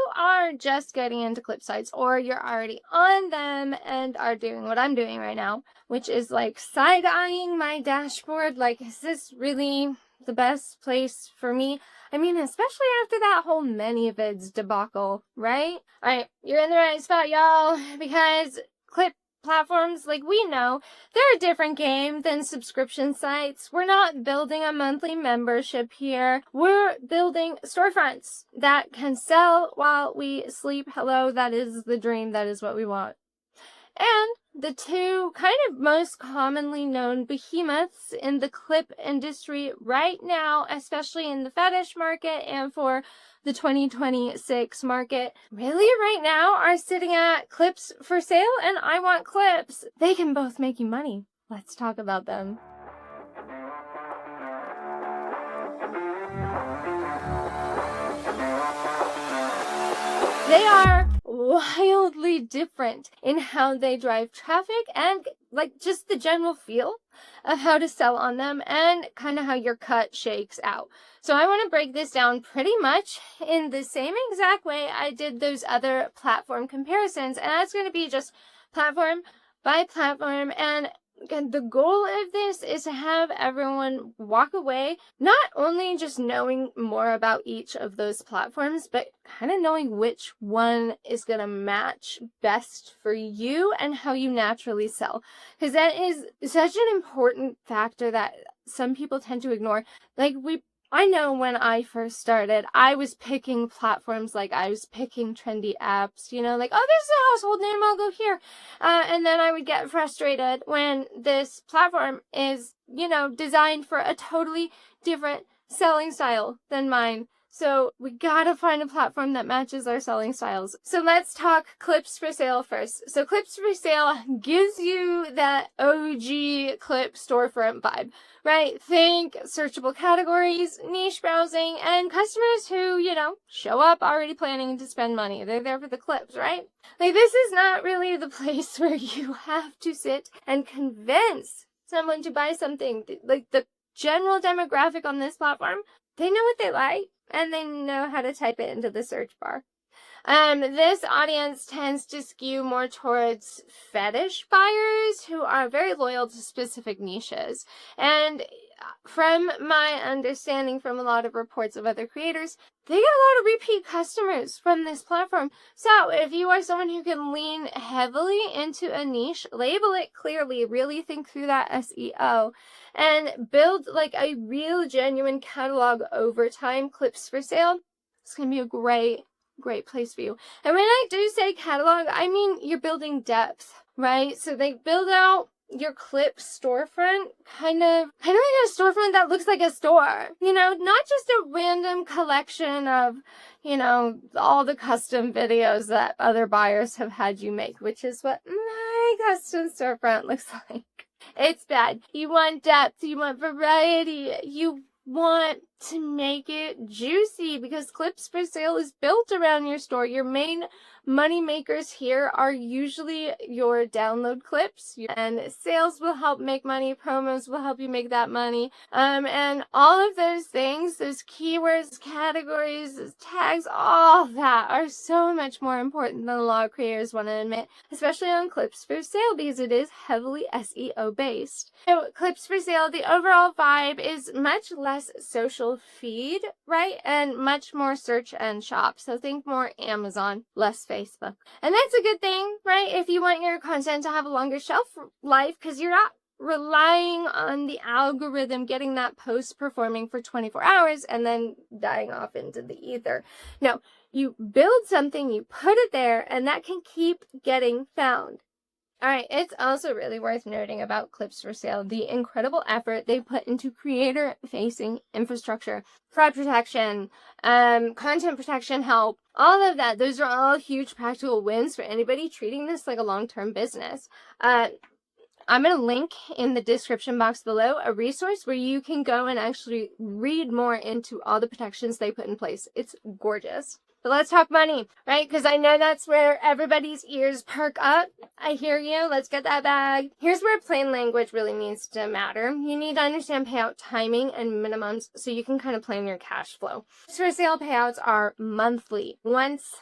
you are just getting into clip sites, or you're already on them and are doing what I'm doing right now, which is like side-eyeing my dashboard, like, is this really the best place for me? I mean, especially after that whole ManyVids debacle, right? All right, you're in the right spot, y'all, because clip platforms, like we know, they're a different game than subscription sites. We're not building a monthly membership here. We're building storefronts that can sell while we sleep. Hello, that is the dream. That is what we want. And the two kind of most commonly known behemoths in the clip industry right now, especially in the fetish market and for the 2026 market, really right now are sitting at Clips4Sale and IWantClips. They can both make you money. Let's talk about them. They are wildly different in how they drive traffic and like just the general feel of how to sell on them and kind of how your cut shakes out. So I want to break this down pretty much in the same exact way I did those other platform comparisons, and that's going to be just platform by platform. And again, the goal of this is to have everyone walk away not only just knowing more about each of those platforms, but kind of knowing which one is going to match best for you and how you naturally sell. Because that is such an important factor that some people tend to ignore. I know when I first started, I was picking platforms like I was picking trendy apps, you know, like, oh, this is a household name, I'll go here. And then I would get frustrated when this platform is, you know, designed for a totally different selling style than mine. So we gotta find a platform that matches our selling styles. So let's talk Clips4Sale first. So Clips4Sale gives you that OG clip storefront vibe, right? Think searchable categories, niche browsing, and customers who, you know, show up already planning to spend money. They're there for the clips, right? Like, this is not really the place where you have to sit and convince someone to buy something. Like, the general demographic on this platform, they know what they like, and they know how to type it into the search bar. This audience tends to skew more towards fetish buyers who are very loyal to specific niches. And from my understanding from a lot of reports of other creators, they get a lot of repeat customers from this platform. So if you are someone who can lean heavily into a niche, label it clearly, really think through that SEO, and build like a real genuine catalog over time, Clips4Sale, it's going to be a great place for you. And when I do say catalog, I mean you're building depth, right? So they build out your clip storefront, kind of like a storefront that looks like a store, you know, not just a random collection of, you know, all the custom videos that other buyers have had you make, which is what my custom storefront looks like. It's bad. You want depth, you want variety, you want to make it juicy because Clips4Sale is built around your store. Your main money makers here are usually your download clips, and sales will help make money, promos will help you make that money, and all of those things, those keywords, categories, those tags, all that are so much more important than a lot of creators want to admit, especially on Clips4Sale because it is heavily SEO based. So Clips4Sale, the overall vibe is much less social feed, right, and much more search and shop. So think more Amazon, less Facebook. And that's a good thing, right, if you want your content to have a longer shelf life, because you're not relying on the algorithm getting that post performing for 24 hours and then dying off into the ether. No, you build something, you put it there, and that can keep getting found. All right, it's also really worth noting about Clips4Sale the incredible effort they put into creator-facing infrastructure, fraud protection, content protection help, all of that. Those are all huge practical wins for anybody treating this like a long-term business. I'm going to link in the description box below a resource where you can go and actually read more into all the protections they put in place. It's gorgeous. But let's talk money, right? Because I know that's where everybody's ears perk up. I hear you. Let's get that bag. Here's where plain language really needs to matter. You need to understand payout timing and minimums so you can kind of plan your cash flow. For sale payouts are monthly. Once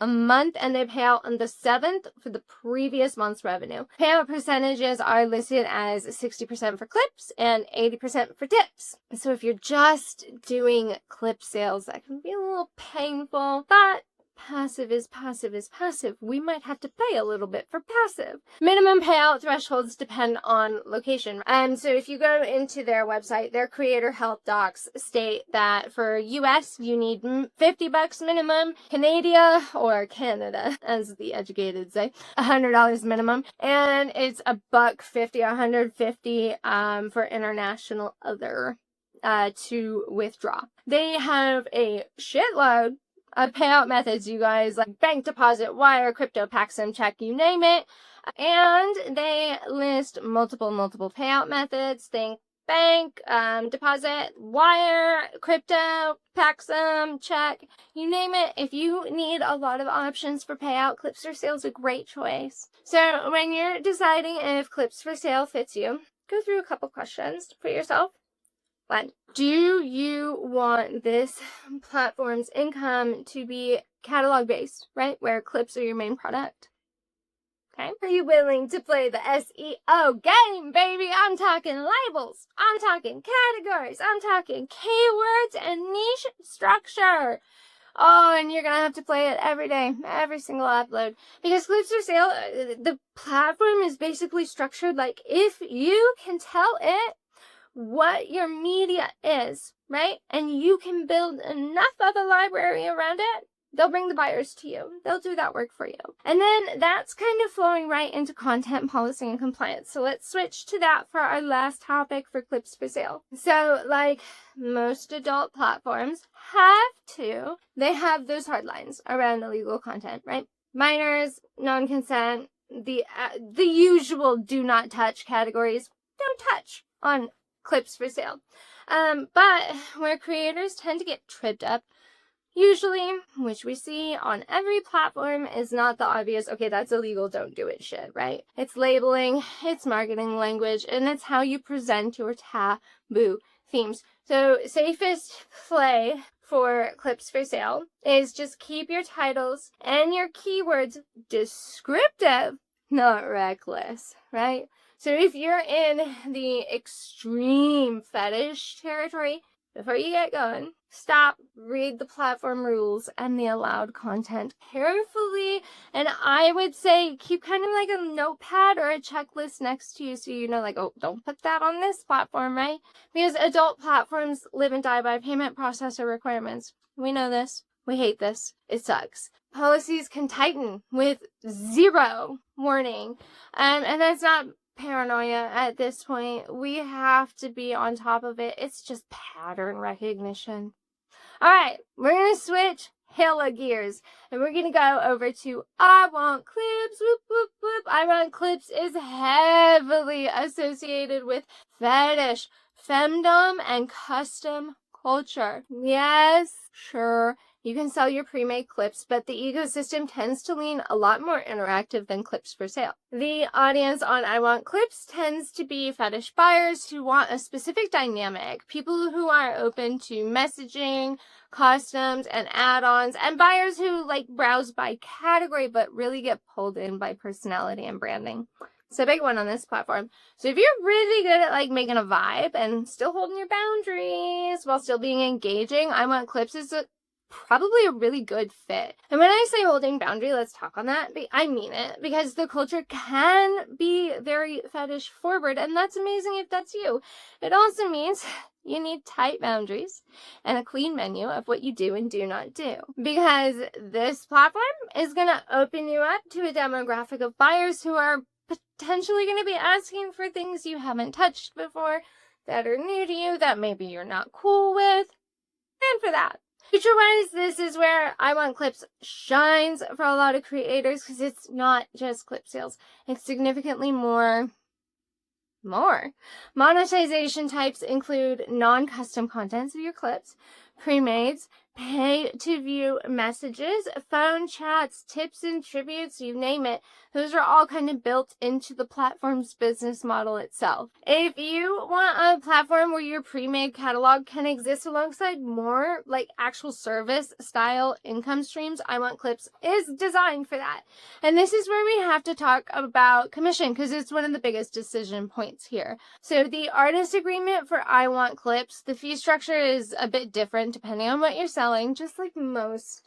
a month, and they pay out on the 7th for the previous month's revenue. Payout percentages are listed as 60% for clips and 80% for tips. So if you're just doing clip sales, that can be a little painful, but passive is passive is passive. We might have to pay a little bit for passive. Minimum payout thresholds depend on location. So if you go into their website, their creator help docs state that for US, you need $50 minimum, Canada, or Canada, as the educated say, $100 minimum, and it's $150, $150 for international other to withdraw. They have a shitload payout methods, you guys, like bank deposit, wire, crypto, Paxum, check, you name it. And they list multiple payout methods. Think bank, deposit, wire, crypto, Paxum, check, you name it. If you need a lot of options for payout, Clips4Sale is a great choice. So when you're deciding if Clips4Sale fits you, go through a couple questions for yourself. One, do you want this platform's income to be catalog based, right? Where clips are your main product? Okay. Are you willing to play the SEO game, baby? I'm talking labels. I'm talking categories. I'm talking keywords and niche structure. Oh, and you're going to have to play it every day, every single upload. Because Clips4Sale, the platform is basically structured like if you can tell it what your media is, right? And you can build enough of a library around it, they'll bring the buyers to you. They'll do that work for you. And then that's kind of flowing right into content policy and compliance. So let's switch to that for our last topic for Clips4Sale. So like most adult platforms they have those hard lines around illegal content, right? Minors, non-consent, the usual do not touch categories, don't touch on Clips4Sale. But where creators tend to get tripped up, usually, which we see on every platform, is not the obvious, okay, that's illegal, don't do it shit, right? It's labeling, it's marketing language, and it's how you present your taboo themes. So safest play for Clips4Sale is just keep your titles and your keywords descriptive, not reckless, right? So if you're in the extreme fetish territory, before you get going, stop, read the platform rules and the allowed content carefully. And I would say keep kind of like a notepad or a checklist next to you so you know, like, oh, don't put that on this platform, right? Because adult platforms live and die by payment processor requirements. We know this. We hate this. It sucks. Policies can tighten with zero warning. And that's not paranoia at this point. We have to be on top of it. It's just pattern recognition. All right, we're going to switch hella gears and we're going to go over to IWantClips. Whoop, whoop, whoop. IWantClips is heavily associated with fetish, femdom, and custom culture. Yes, sure. You can sell your pre-made clips, but the ecosystem tends to lean a lot more interactive than Clips4Sale. The audience on IWantClips tends to be fetish buyers who want a specific dynamic, people who are open to messaging, customs, and add-ons, and buyers who like browse by category but really get pulled in by personality and branding. It's a big one on this platform. So if you're really good at like making a vibe and still holding your boundaries while still being engaging, IWantClips is probably a really good fit. And when I say holding boundary, let's talk on that. I mean it, because the culture can be very fetish forward, and that's amazing if that's you. It also means you need tight boundaries and a clean menu of what you do and do not do. Because this platform is going to open you up to a demographic of buyers who are potentially going to be asking for things you haven't touched before, that are new to you, that maybe you're not cool with. And for that, feature-wise, this is where IWantClips shines for a lot of creators because it's not just clip sales. It's significantly more. Monetization types include non-custom contents of your clips, premades, pay-to-view messages, phone chats, tips and tributes, you name it. Those are all kind of built into the platform's business model itself. If you want a platform where your pre-made catalog can exist alongside more like actual service style income streams, IWantClips is designed for that. And this is where we have to talk about commission, because it's one of the biggest decision points here. So the artist agreement for IWantClips, the fee structure is a bit different depending on what you're selling, just like most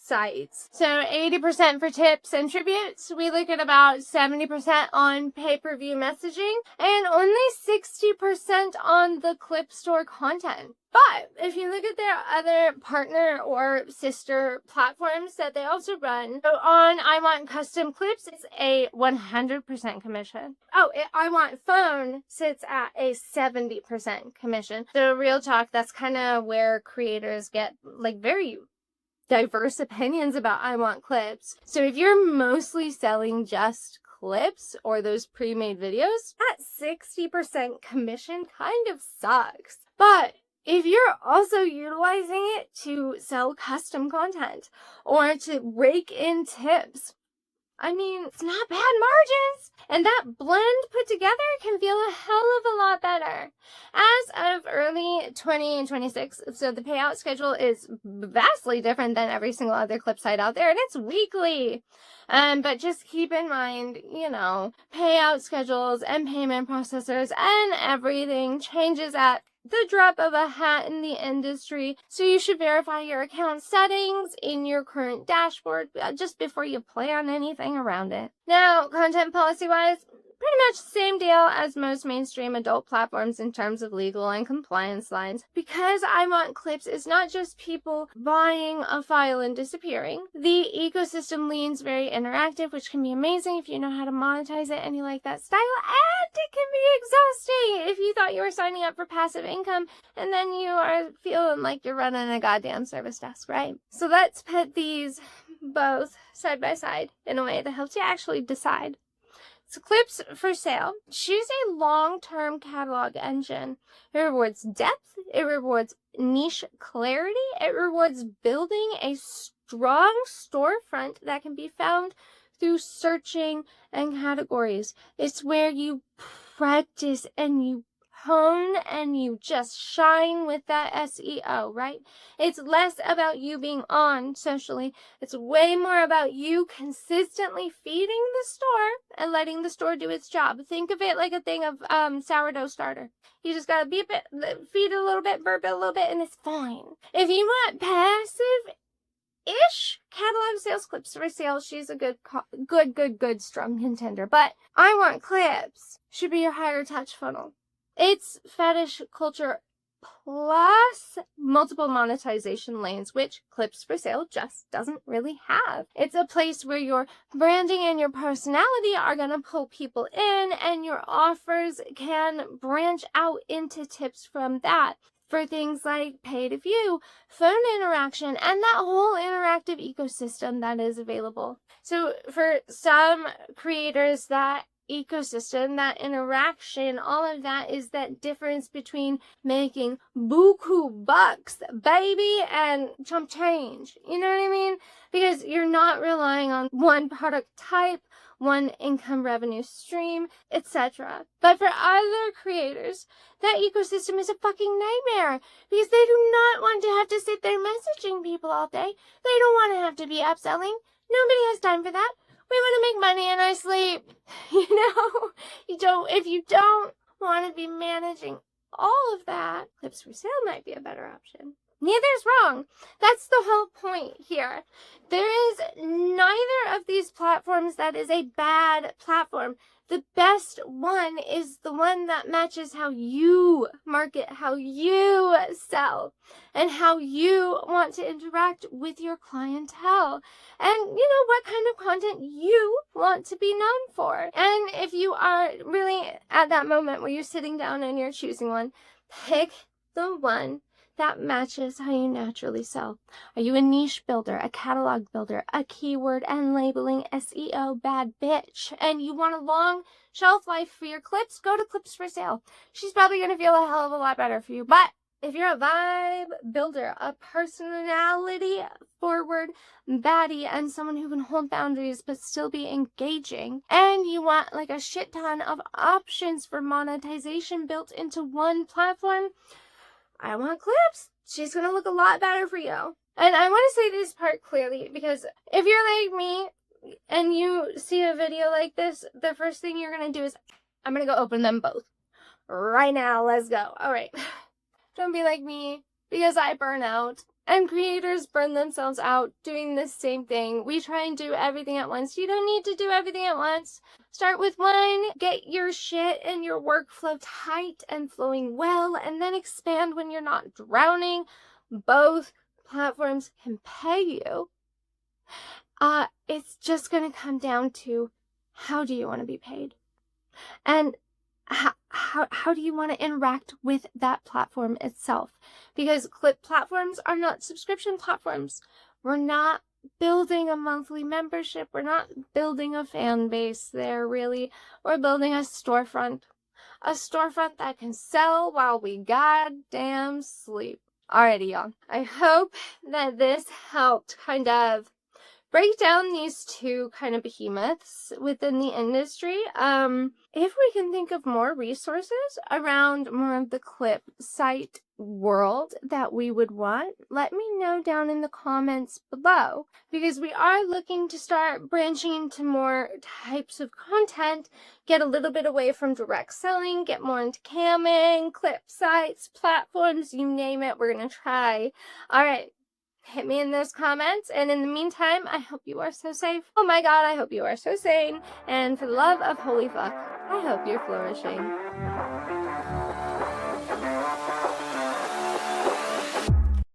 sites. So 80% for tips and tributes. We look at about 70% on pay-per-view messaging and only 60% on the clip store content. But if you look at their other partner or sister platforms that they also run, so on IWantClips, it's a 100% commission. Oh, IWantPhone sits at a 70% commission. So real talk, that's kind of where creators get like very diverse opinions about IWantClips. So if you're mostly selling just clips or those pre-made videos, that 60% commission kind of sucks. But if you're also utilizing it to sell custom content or to rake in tips, I mean, it's not bad margins. And that blend put together can feel a hell of a lot better. As of early 2026, so the payout schedule is vastly different than every single other clip site out there, and it's weekly. But just keep in mind, you know, payout schedules and payment processors and everything changes at the drop of a hat in the industry. So you should verify your account settings in your current dashboard just before you plan anything around it. Now, content policy-wise, pretty much the same deal as most mainstream adult platforms in terms of legal and compliance lines. Because IWantClips is not just people buying a file and disappearing, the ecosystem leans very interactive, which can be amazing if you know how to monetize it and you like that style, and it can be exhausting if you thought you were signing up for passive income and then you are feeling like you're running a goddamn service desk, right? So let's put these both side by side in a way that helps you actually decide. So Clips4Sale, choose a long-term catalog engine. It rewards depth, it rewards niche clarity, it rewards building a strong storefront that can be found through searching and categories. It's where you practice and you hone and you just shine with that SEO, right? It's less about you being on socially. It's way more about you consistently feeding the store and letting the store do its job. Think of it like a thing of sourdough starter. You just gotta feed it a little bit, burp it a little bit, and it's fine. If you want passive-ish catalog sales, Clips4Sale, she's a good, strong contender. But IWantClips should be your higher touch funnel. It's fetish culture plus multiple monetization lanes, which Clips4Sale just doesn't really have. It's a place where your branding and your personality are going to pull people in, and your offers can branch out into tips from that for things like pay to view, phone interaction, and that whole interactive ecosystem that is available. So for some creators, that ecosystem, that interaction, all of that is that difference between making buku bucks, baby, and chump change. You know what I mean? Because you're not relying on one product type, one income revenue stream, etc. But for other creators, that ecosystem is a fucking nightmare because they do not want to have to sit there messaging people all day. They don't want to have to be upselling. Nobody has time for that. We want to make money in our sleep. You know, if you don't want to be managing all of that, Clips4Sale might be a better option. Neither is wrong. That's the whole point here. There is neither of these platforms that is a bad platform. The best one is the one that matches how you market, how you sell, and how you want to interact with your clientele. And you know what kind of content you want to be known for. And if you are really at that moment where you're sitting down and you're choosing one, pick the one that matches how you naturally sell. Are you a niche builder, a catalog builder, a keyword and labeling SEO bad bitch, and you want a long shelf life for your clips? Go to Clips4Sale. She's probably going to feel a hell of a lot better for you. But if you're a vibe builder, a personality forward baddie, and someone who can hold boundaries but still be engaging, and you want like a shit ton of options for monetization built into one platform, IWantClips. She's gonna look a lot better for you. And I want to say this part clearly, because if you're like me and you see a video like this, the first thing you're gonna do is, I'm gonna go open them both right now. Let's go. All right. Don't be like me, because I burn out. And creators burn themselves out doing the same thing. We try and do everything at once. You don't need to do everything at once. Start with one, get your shit and your workflow tight and flowing well, and then expand when you're not drowning. Both platforms can pay you. It's just going to come down to, how do you want to be paid? And how do you want to interact with that platform itself? Because clip platforms are not subscription platforms. We're not building a monthly membership. We're not building a fan base there, really. We're building a storefront. A storefront that can sell while we goddamn sleep. Alrighty, y'all. I hope that this helped kind of break down these two kind of behemoths within the industry. If we can think of more resources around more of the clip site world that we would want, let me know down in the comments below, because we are looking to start branching into more types of content, get a little bit away from direct selling, get more into camming, clip sites, platforms, you name it, we're gonna try. All right. Hit me in those comments, and in the meantime, I hope you are so safe. Oh my god, I hope you are so sane, and for the love of holy fuck, I hope you're flourishing.